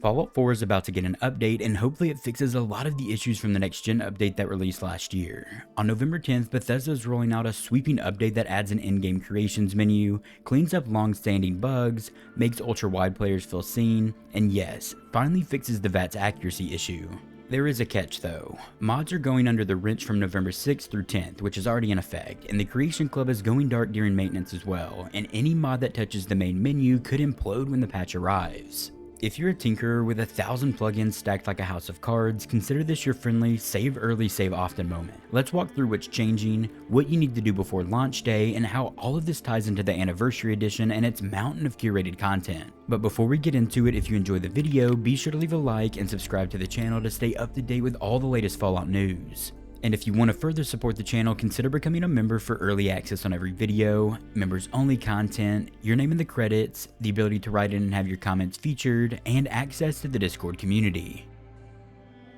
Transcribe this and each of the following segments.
Fallout 4 is about to get an update, and hopefully it fixes a lot of the issues from the next gen update that released last year. On November 10th, Bethesda is rolling out a sweeping update that adds an in-game creations menu, cleans up long-standing bugs, makes ultra-wide players feel seen, and yes, finally fixes the VATS accuracy issue. There is a catch though. Mods are going under the wrench from November 6th through 10th, which is already in effect, and the Creation Club is going dark during maintenance as well, and any mod that touches the main menu could implode when the patch arrives. If you're a tinkerer with 1,000 plugins stacked like a house of cards, consider this your friendly save early, save often moment. Let's walk through what's changing, what you need to do before launch day, and how all of this ties into the Anniversary Edition and its mountain of curated content. But before we get into it, if you enjoyed the video, be sure to leave a like and subscribe to the channel to stay up to date with all the latest Fallout news. And if you want to further support the channel, consider becoming a member for early access on every video, members only content, your name in the credits, the ability to write in and have your comments featured, and access to the Discord community.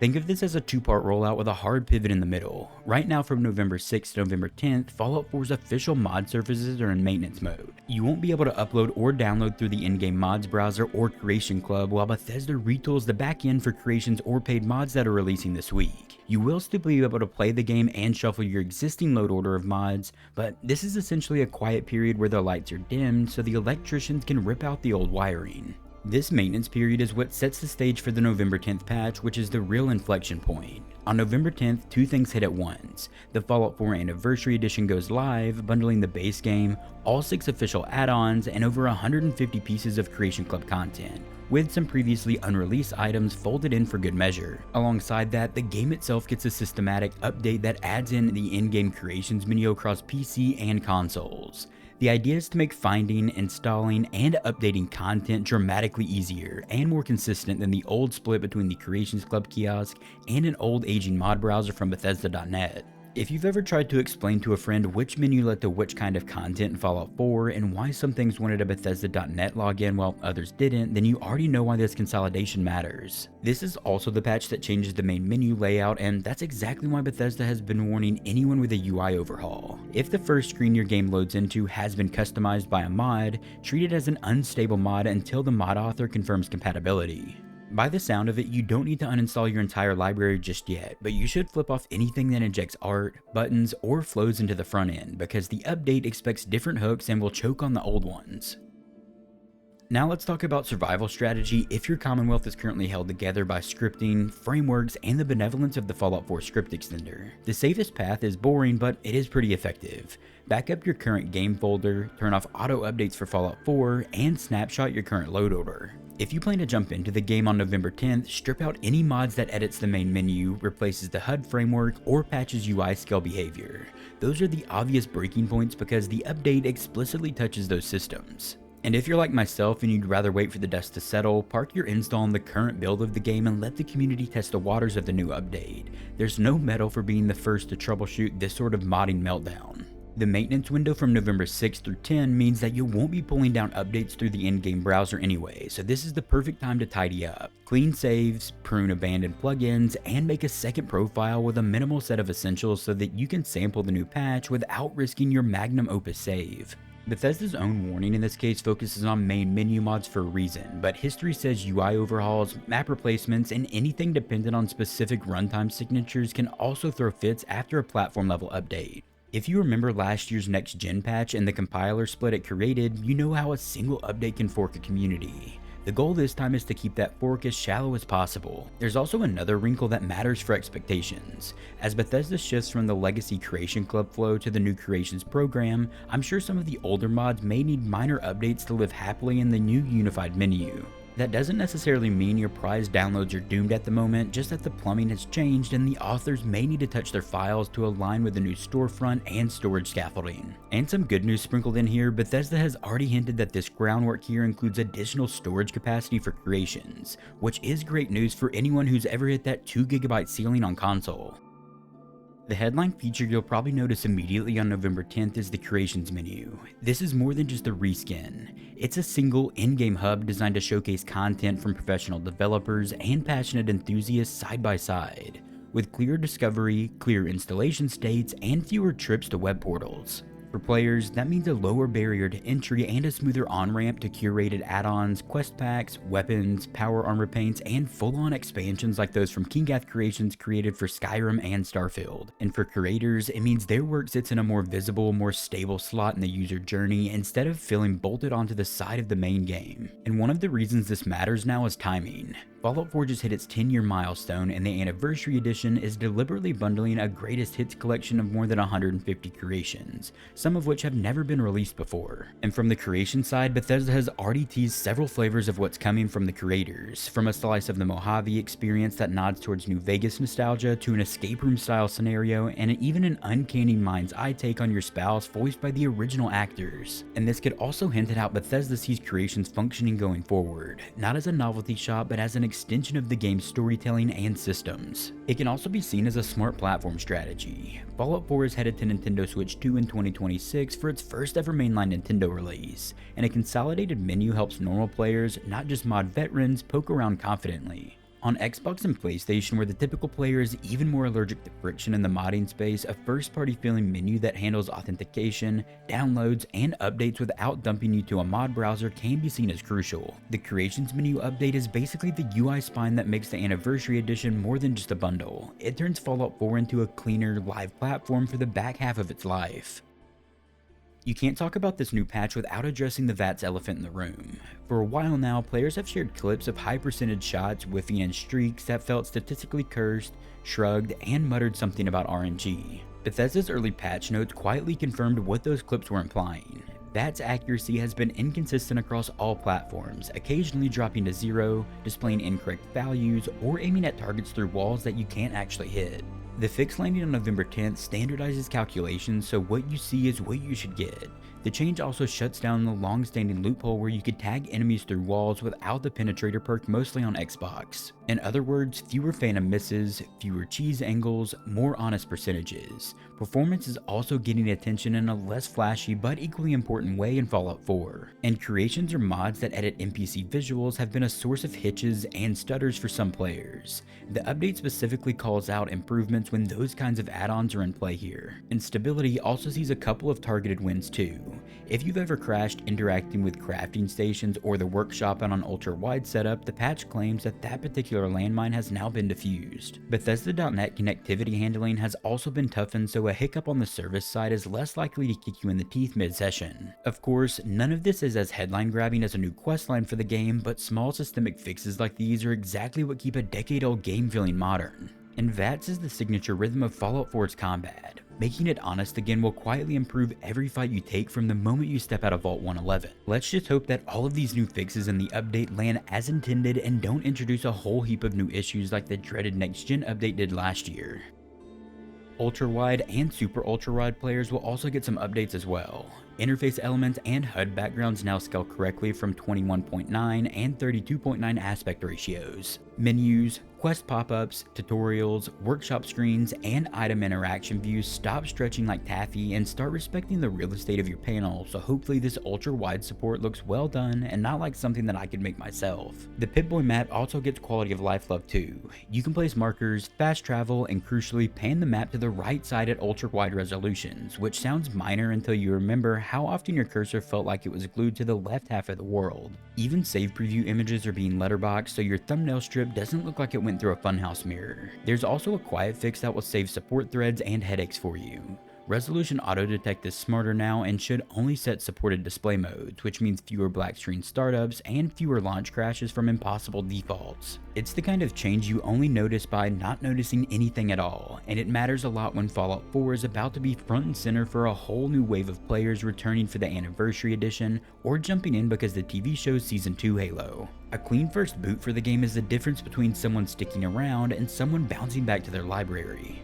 Think of this as a two-part rollout with a hard pivot in the middle. Right now from November 6th to November 10th, Fallout 4's official mod surfaces are in maintenance mode. You won't be able to upload or download through the in-game mods browser or Creation Club, while Bethesda retools the backend for creations or paid mods that are releasing this week. You will still be able to play the game and shuffle your existing load order of mods, but this is essentially a quiet period where the lights are dimmed so the electricians can rip out the old wiring. This maintenance period is what sets the stage for the November 10th patch, which is the real inflection point. On November 10th, two things hit at once. The Fallout 4 Anniversary Edition goes live, bundling the base game, all 6 official add-ons, and over 150 pieces of Creation Club content, with some previously unreleased items folded in for good measure. Alongside that, the game itself gets a systematic update that adds in the in-game creations menu across PC and consoles. The idea is to make finding, installing, and updating content dramatically easier and more consistent than the old split between the Creations Club kiosk and an old aging mod browser from Bethesda.net. If you've ever tried to explain to a friend which menu led to which kind of content in Fallout 4 and why some things wanted a Bethesda.net login while others didn't, then you already know why this consolidation matters. This is also the patch that changes the main menu layout, and that's exactly why Bethesda has been warning anyone with a UI overhaul. If the first screen your game loads into has been customized by a mod, treat it as an unstable mod until the mod author confirms compatibility. By the sound of it, you don't need to uninstall your entire library just yet, but you should flip off anything that injects art, buttons, or flows into the front end, because the update expects different hooks and will choke on the old ones. Now let's talk about survival strategy if your Commonwealth is currently held together by scripting, frameworks, and the benevolence of the Fallout 4 script extender. The safest path is boring, but it is pretty effective. Back up your current game folder, turn off auto updates for Fallout 4, and snapshot your current load order. If you plan to jump into the game on November 10th, strip out any mods that edits the main menu, replaces the HUD framework, or patches UI scale behavior. Those are the obvious breaking points because the update explicitly touches those systems. And if you're like myself and you'd rather wait for the dust to settle, park your install on the current build of the game and let the community test the waters of the new update. There's no medal for being the first to troubleshoot this sort of modding meltdown. The maintenance window from November 6 through 10 means that you won't be pulling down updates through the in-game browser anyway, so this is the perfect time to tidy up. Clean saves, prune abandoned plugins, and make a second profile with a minimal set of essentials so that you can sample the new patch without risking your magnum opus save. Bethesda's own warning in this case focuses on main menu mods for a reason, but history says UI overhauls, map replacements, and anything dependent on specific runtime signatures can also throw fits after a platform level update. If you remember last year's next gen patch and the compiler split it created, you know how a single update can fork a community. The goal this time is to keep that fork as shallow as possible. There's also another wrinkle that matters for expectations. As Bethesda shifts from the legacy Creation Club flow to the new Creations program, I'm sure some of the older mods may need minor updates to live happily in the new unified menu. That doesn't necessarily mean your prized downloads are doomed at the moment, just that the plumbing has changed and the authors may need to touch their files to align with the new storefront and storage scaffolding. And some good news sprinkled in here, Bethesda has already hinted that this groundwork here includes additional storage capacity for creations, which is great news for anyone who's ever hit that 2 GB ceiling on console. The headline feature you'll probably notice immediately on November 10th is the Creations menu. This is more than just a reskin. It's a single in-game hub designed to showcase content from professional developers and passionate enthusiasts side by side, with clear discovery, clear installation states, and fewer trips to web portals. For players, that means a lower barrier to entry and a smoother on-ramp to curated add-ons, quest packs, weapons, power armor paints, and full-on expansions like those from Kingath Creations created for Skyrim and Starfield. And for creators, it means their work sits in a more visible, more stable slot in the user journey instead of feeling bolted onto the side of the main game. And one of the reasons this matters now is timing. Fallout 4 just hit its 10-year milestone, and the Anniversary Edition is deliberately bundling a greatest hits collection of more than 150 creations, some of which have never been released before. And from the creation side, Bethesda has already teased several flavors of what's coming from the creators, from a slice of the Mojave experience that nods towards New Vegas nostalgia to an escape room style scenario, and even an uncanny mind's eye take on your spouse voiced by the original actors. And this could also hint at how Bethesda sees creations functioning going forward, not as a novelty shop but as an extension of the game's storytelling and systems. It can also be seen as a smart platform strategy. Fallout 4 is headed to Nintendo Switch 2 in 2026 for its first ever mainline Nintendo release, and a consolidated menu helps normal players, not just mod veterans, poke around confidently. On Xbox and PlayStation, where the typical player is even more allergic to friction in the modding space, a first-party feeling menu that handles authentication, downloads, and updates without dumping you to a mod browser can be seen as crucial. The Creations menu update is basically the UI spine that makes the Anniversary Edition more than just a bundle. It turns Fallout 4 into a cleaner, live platform for the back half of its life. You can't talk about this new patch without addressing the VATS elephant in the room. For a while now, players have shared clips of high percentage shots, whiffing, and streaks that felt statistically cursed, shrugged, and muttered something about RNG. Bethesda's early patch notes quietly confirmed what those clips were implying. VATS accuracy has been inconsistent across all platforms, occasionally dropping to 0, displaying incorrect values, or aiming at targets through walls that you can't actually hit. The fix landing on November 10th standardizes calculations, so what you see is what you should get. The change also shuts down the long-standing loophole where you could tag enemies through walls without the penetrator perk, mostly on Xbox. In other words, fewer phantom misses, fewer cheese angles, more honest percentages. Performance is also getting attention in a less flashy but equally important way in Fallout 4. And creations or mods that edit NPC visuals have been a source of hitches and stutters for some players. The update specifically calls out improvements when those kinds of add-ons are in play here. And stability also sees a couple of targeted wins too. If you've ever crashed interacting with crafting stations or the workshop on an ultra-wide setup, the patch claims that that particular landmine has now been diffused. Bethesda.net connectivity handling has also been toughened, so a hiccup on the service side is less likely to kick you in the teeth mid-session. Of course, none of this is as headline-grabbing as a new questline for the game, but small systemic fixes like these are exactly what keep a decade-old game feeling modern. And VATS is the signature rhythm of Fallout 4's combat. Making it honest again will quietly improve every fight you take from the moment you step out of Vault 111. Let's just hope that all of these new fixes in the update land as intended and don't introduce a whole heap of new issues like the dreaded next-gen update did last year. Ultra-wide and super ultra-wide players will also get some updates as well. Interface elements and HUD backgrounds now scale correctly from 21.9 and 32.9 aspect ratios. Menus, quest pop-ups, tutorials, workshop screens, and item interaction views stop stretching like taffy and start respecting the real estate of your panel, so hopefully this ultra-wide support looks well done and not like something that I could make myself. The Pip-Boy map also gets quality of life love too. You can place markers, fast travel, and crucially pan the map to the right side at ultra-wide resolutions, which sounds minor until you remember how often your cursor felt like it was glued to the left half of the world. Even save preview images are being letterboxed, so your thumbnail strip doesn't look like it went through a funhouse mirror. There's also a quiet fix that will save support threads and headaches for you. Resolution auto detect is smarter now and should only set supported display modes, which means fewer black screen startups and fewer launch crashes from impossible defaults. It's the kind of change you only notice by not noticing anything at all, and it matters a lot when Fallout 4 is about to be front and center for a whole new wave of players returning for the Anniversary Edition or jumping in because the TV show's Season 2 Halo. A clean first boot for the game is the difference between someone sticking around and someone bouncing back to their library.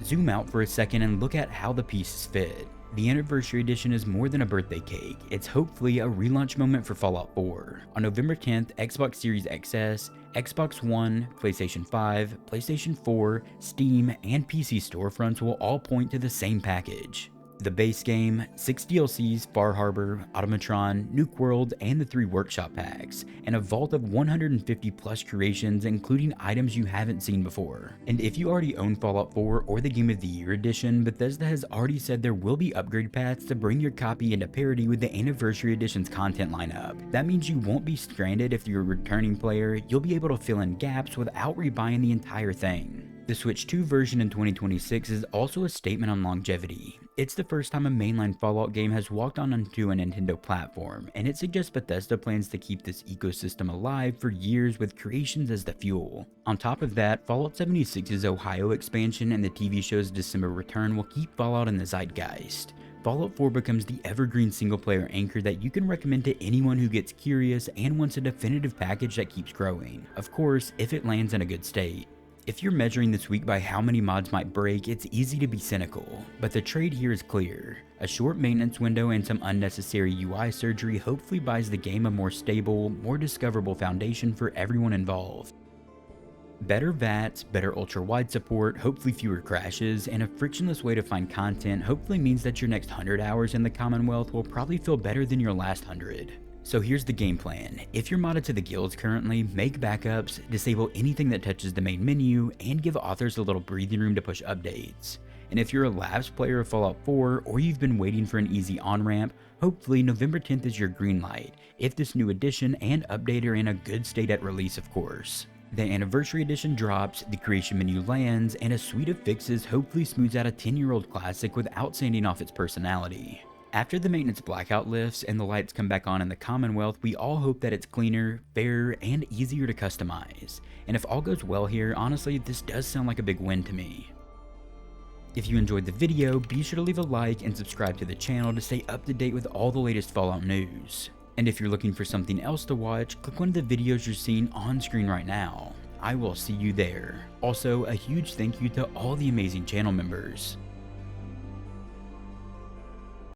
Zoom out for a second and look at how the pieces fit. The Anniversary Edition is more than a birthday cake, it's hopefully a relaunch moment for Fallout 4. On November 10th, Xbox Series XS, Xbox One, PlayStation 5, PlayStation 4, Steam, and PC storefronts will all point to the same package. The base game, 6 DLCs, Far Harbor, Automatron, Nuke World, and the 3 workshop packs, and a vault of 150 plus creations including items you haven't seen before. And if you already own Fallout 4 or the Game of the Year edition, Bethesda has already said there will be upgrade paths to bring your copy into parity with the Anniversary Edition's content lineup. That means you won't be stranded if you're a returning player, you'll be able to fill in gaps without rebuying the entire thing. The Switch 2 version in 2026 is also a statement on longevity. It's the first time a mainline Fallout game has walked onto a Nintendo platform, and it suggests Bethesda plans to keep this ecosystem alive for years with creations as the fuel. On top of that, Fallout 76's Ohio expansion and the TV show's December return will keep Fallout in the zeitgeist. Fallout 4 becomes the evergreen single-player anchor that you can recommend to anyone who gets curious and wants a definitive package that keeps growing. Of course, if it lands in a good state. If you're measuring this week by how many mods might break, it's easy to be cynical, but the trade here is clear. A short maintenance window and some unnecessary UI surgery hopefully buys the game a more stable, more discoverable foundation for everyone involved. Better VATS, better ultra-wide support, hopefully fewer crashes, and a frictionless way to find content hopefully means that your next 100 hours in the Commonwealth will probably feel better than your last 100. So here's the game plan. If you're modded to the guilds currently, make backups, disable anything that touches the main menu, and give authors a little breathing room to push updates. And if you're a lapsed player of Fallout 4, or you've been waiting for an easy on-ramp, hopefully November 10th is your green light, if this new edition and update are in a good state at release, of course. The Anniversary Edition drops, the creation menu lands, and a suite of fixes hopefully smooths out a 10-year-old classic without sanding off its personality. After the maintenance blackout lifts and the lights come back on in the Commonwealth, we all hope that it's cleaner, fairer, and easier to customize. And if all goes well here, honestly, this does sound like a big win to me. If you enjoyed the video, be sure to leave a like and subscribe to the channel to stay up to date with all the latest Fallout news. And if you're looking for something else to watch, click one of the videos you're seeing on screen right now. I will see you there. Also, a huge thank you to all the amazing channel members.